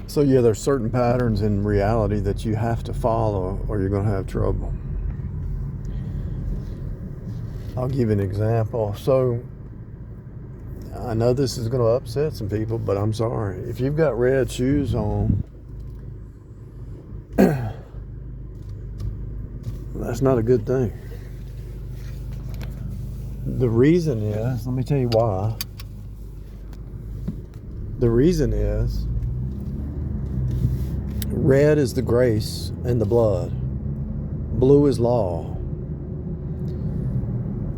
So yeah, there's certain patterns in reality that you have to follow or you're going to have trouble. I'll give you an example. So I know this is going to upset some people, but I'm sorry. If you've got red shoes on, that's not a good thing. The reason is, let me tell you why. The reason is, red is the grace and the blood. Blue is law.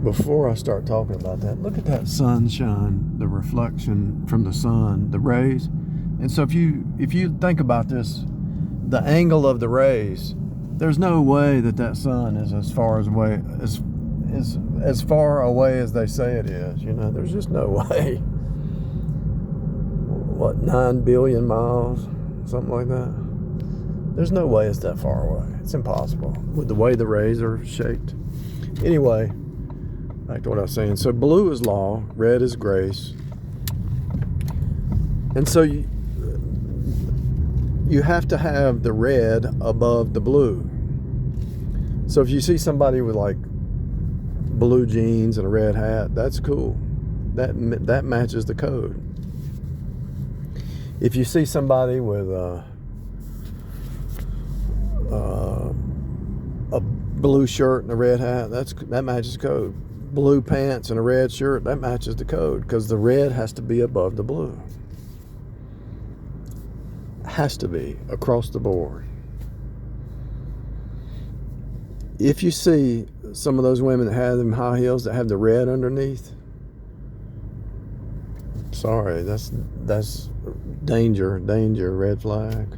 Before I start talking about that, look at that sunshine, the reflection from the sun, the rays. And so if you think about this, the angle of the rays, there's no way that sun is as far away as they say it is. You know, there's just no way. What, 9 billion miles, something like that? There's no way it's that far away. It's impossible with the way the rays are shaped. Anyway, back to what I was saying. So blue is law, red is grace. And so you have to have the red above the blue. So if you see somebody with like blue jeans and a red hat, that's cool. That matches the code. If you see somebody with a blue shirt and a red hat, that matches the code. Blue pants and a red shirt, that matches the code, because the red has to be above the blue. Has to be across the board. If you see some of those women that have them high heels that have the red underneath, sorry, that's danger, red flag.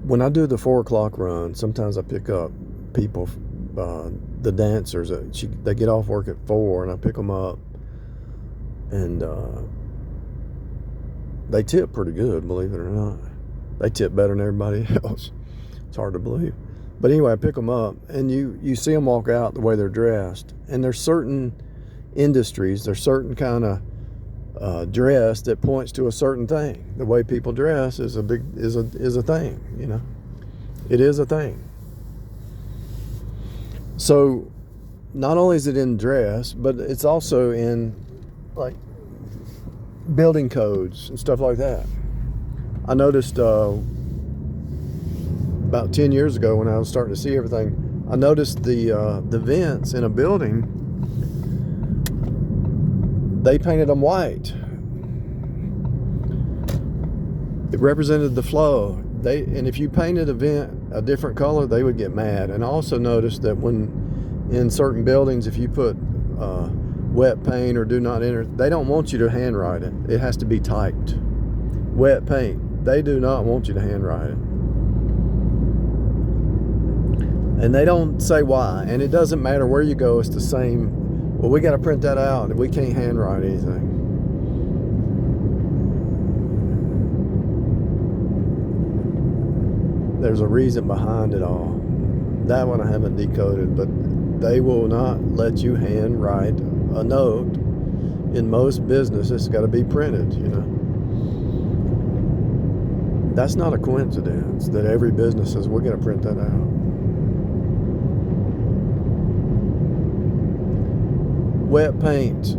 When I do the 4 o'clock run, sometimes I pick up people, the dancers. They get off work at 4, and I pick them up, and they tip pretty good, believe it or not. They tip better than everybody else. It's hard to believe. But anyway, I pick them up, and you see them walk out the way they're dressed. And there's certain industries, there's certain kind of dress that points to a certain thing. The way people dress is a thing, you know. It is a thing. So not only is it in dress, but it's also in like building codes and stuff like that. I noticed about 10 years ago, when I was starting to see everything, I noticed the vents in a building, they painted them white. It represented the flow. And if you painted a vent a different color, they would get mad. And I also noticed that when in certain buildings, if you put wet paint or do not enter, they don't want you to handwrite it. It has to be typed. Wet paint, they do not want you to handwrite it. And they don't say why. And it doesn't matter where you go, it's the same. Well, we got to print that out, and we can't handwrite anything. There's a reason behind it all. That one I haven't decoded, but they will not let you handwrite a note. In most businesses, it's got to be printed, you know. That's not a coincidence that every business says, we're going to print that out. Wet paint,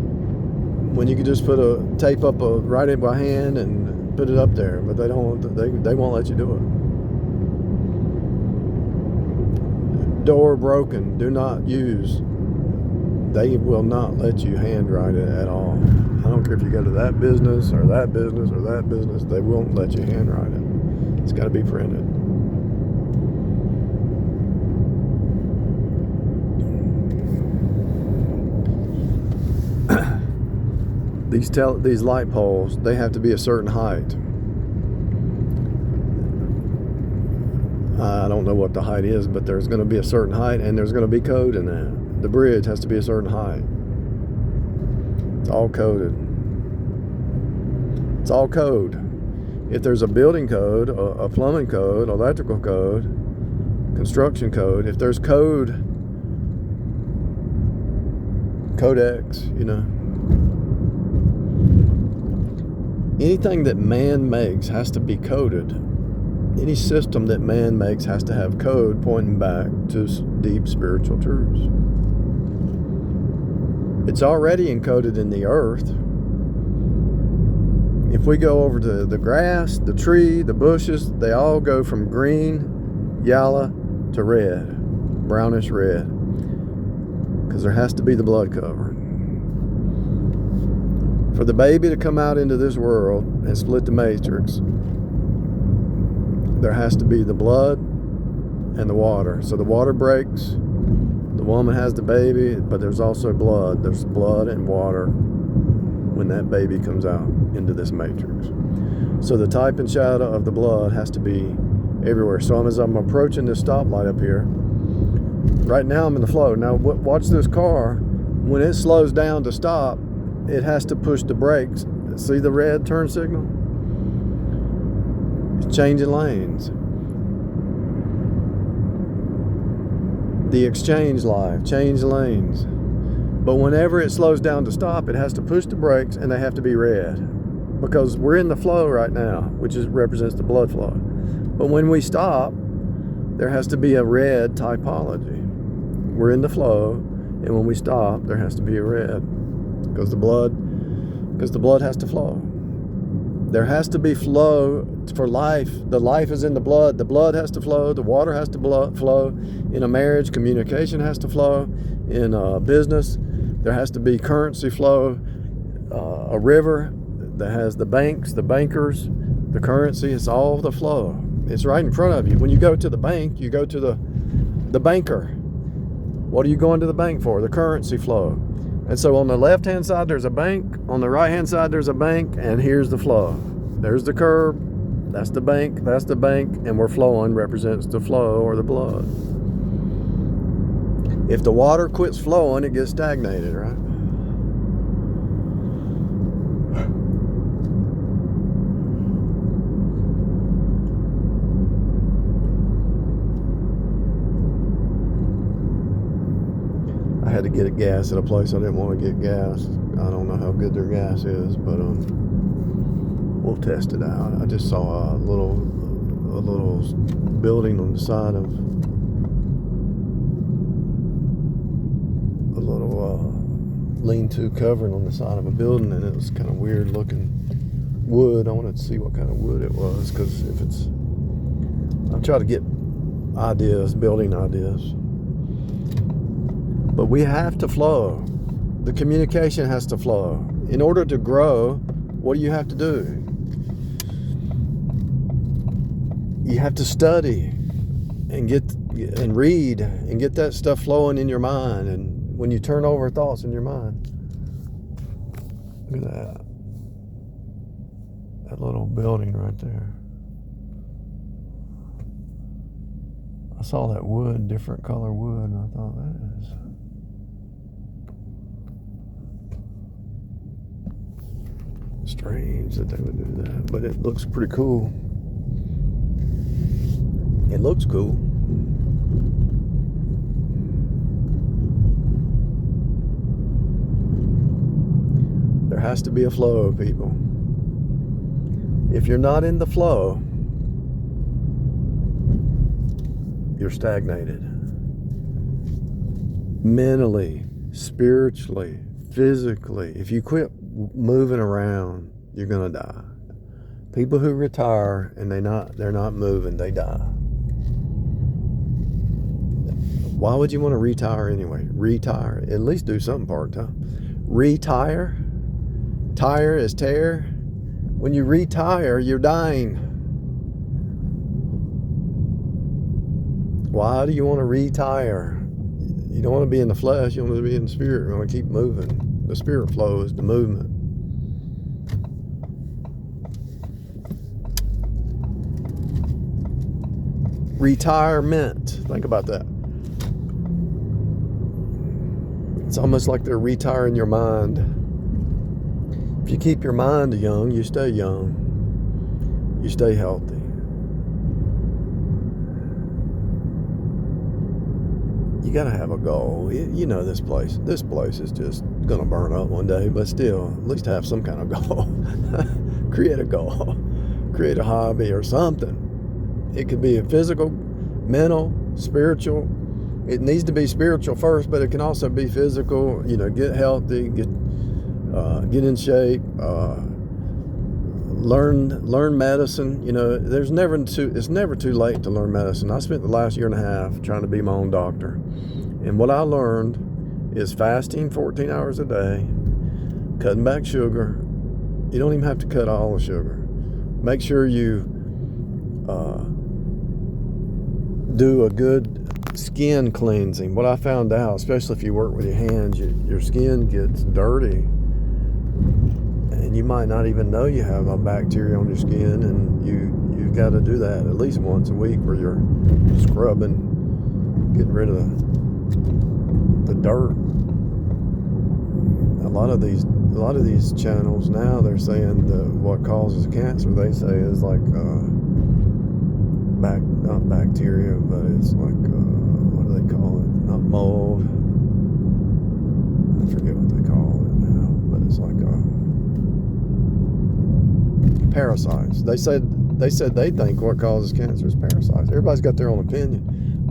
when you could just tape up write it by hand and put it up there, but they won't let you do it. Door broken, do not use. They will not let you handwrite it at all. I don't care if you go to that business or that business or that business, they won't let you handwrite it. It's got to be printed. These light poles, they have to be a certain height. I don't know what the height is, but there's going to be a certain height, and there's going to be code in that. The bridge has to be a certain height. It's all coded. It's all code. If there's a building code, a plumbing code, electrical code, construction code, if there's code codex, you know. Anything that man makes has to be coded. Any system that man makes has to have code pointing back to deep spiritual truths. It's already encoded in the earth. If we go over to the grass, the tree, the bushes, they all go from green, yellow to red, brownish red, because there has to be the blood covering. For the baby to come out into this world and split the matrix, there has to be the blood and the water. So the water breaks, the woman has the baby, but there's also blood. There's blood and water when that baby comes out into this matrix. So the type and shadow of the blood has to be everywhere. So as I'm approaching this stoplight up here, right now I'm in the flow. Now watch this car. When it slows down to stop, it has to push the brakes. See the red turn signal? It's changing lanes. The exchange live, change lanes. But whenever it slows down to stop, it has to push the brakes and they have to be red. Because we're in the flow right now, which represents the blood flow. But when we stop, there has to be a red typology. We're in the flow, and when we stop, there has to be a red. Because the blood has to flow. There has to be flow for life. The life is in the blood. The blood has to flow. The water has to flow. In a marriage, communication has to flow. In a business, there has to be currency flow. A river that has the banks, the bankers, the currency. It's all the flow. It's right in front of you. When you go to the bank, you go to the banker. What are you going to the bank for? The currency flow. And so on the left-hand side, there's a bank. On the right-hand side, there's a bank. And here's the flow. There's the curb. That's the bank. That's the bank. And we're flowing represents the flow or the blood. If the water quits flowing, it gets stagnated, right? I had to get a gas at a place I didn't want to get gas. I don't know how good their gas is, but we'll test it out. I just saw a little building on the side of a little lean-to covering on the side of a building, and it was kind of weird looking wood. I wanted to see what kind of wood it was, because if it's, I try to get ideas, building ideas. But we have to flow. The communication has to flow. In order to grow, what do you have to do? You have to study and read and get that stuff flowing in your mind. And when you turn over thoughts in your mind, look at that little building right there. I saw that wood, different color wood, and I thought, that is strange that they would do that, but it looks pretty cool. It looks cool. There has to be a flow, people. If you're not in the flow, you're stagnated. Mentally, spiritually, physically. If you quit moving around, you're gonna die. People who retire and they're not moving, they die. Why would you want to retire anyway? Retire. At least do something part-time. Retire. Tire is tear. When you retire, you're dying. Why do you want to retire? You don't want to be in the flesh. You want to be in the spirit. You want to keep moving. The spirit flow is the movement. Retirement. Think about that. It's almost like they're retiring your mind. If you keep your mind young, you stay young. You stay healthy. you got to have a goal. You know, this place is just going to burn up one day, but still, at least have some kind of goal. Create a goal, create a hobby or something. It could be a physical, mental, spiritual. It needs to be spiritual first, but it can also be physical. You know, get healthy, get in shape, learn medicine. You know, it's never too late to learn medicine. I spent the last year and a half trying to be my own doctor, and what I learned is fasting 14 hours a day, cutting back sugar. You don't even have to cut all the sugar. Make sure you do a good skin cleansing. What I found out, especially if you work with your hands, your skin gets dirty, and you might not even know you have a bacteria on your skin, and you've got to do that at least once a week, where you're scrubbing, getting rid of the dirt. A lot of these channels now, they're saying that what causes cancer, they say, is like not bacteria, but it's like what do they call it? Not mold. I forget what they call it now, but it's like parasites. They said they think what causes cancer is parasites. Everybody's got their own opinion,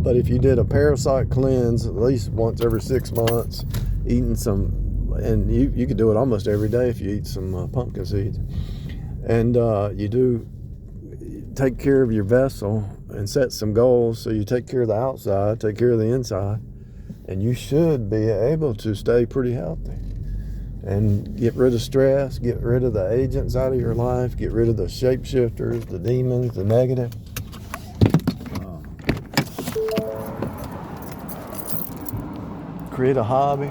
but if you did a parasite cleanse at least once every 6 months, eating some, and you could do it almost every day if you eat some pumpkin seeds, and you do take care of your vessel and set some goals. So you take care of the outside, take care of the inside, and you should be able to stay pretty healthy and get rid of stress, get rid of the agents out of your life, get rid of the shapeshifters, the demons, the negative. Create a hobby.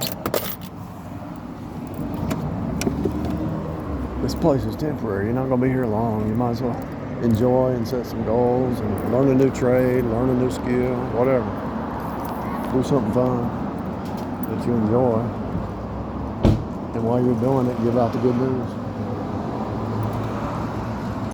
This place is temporary. You're not going to be here long. You might as well enjoy and set some goals and learn a new trade, learn a new skill, whatever. Do something fun that you enjoy. And while you're doing it, give out the good news.